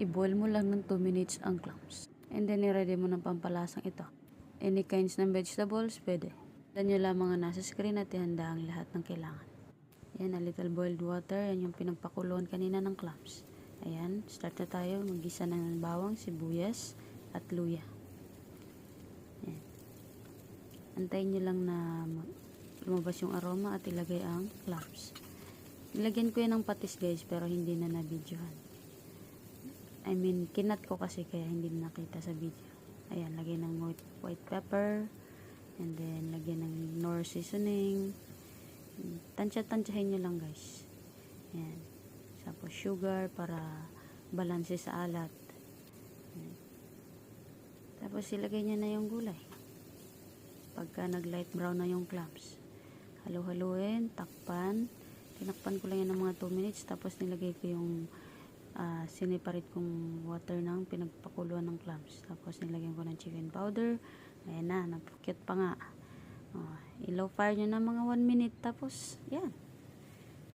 i-boil mo lang ng 2 minutes ang clams. And then, i-ready mo ng pampalasang ito. Any kinds ng vegetables, pwede. Dan nyo lang mga nasa screen at ihanda ang lahat ng kailangan. Yan, a little boiled water. Yan yung pinagpakuluan kanina ng clams. Ayan, start na tayo. Mag-gisa ng bawang, sibuyas, at luya. Yan. Antayin nyo lang na lumabas yung aroma at ilagay ang clams. Nilagyan ko yan ng patis guys, pero hindi na na-videohan. I mean, kinat ko kasi kaya hindi nakita sa video. Ayan, lagay ng white pepper. And then, lagyan ng Knorr seasoning. Tansya-tansyahin nyo lang guys. Ayan. Tapos sugar para balanse sa alat. Ayan. Tapos, ilagay nyo na yung gulay. Pagka nag-light brown na yung clams. Halo-haluin, takpan. Tinakpan ko lang yan ng mga 2 minutes. Tapos, nilagay ko yung siniparit kong water ng pinagpakuluan ng clams. Tapos nilagyan ko ng chicken powder. Ayan na, napukit pa nga. Ilaw fire nyo na mga 1 minute. Tapos, yan.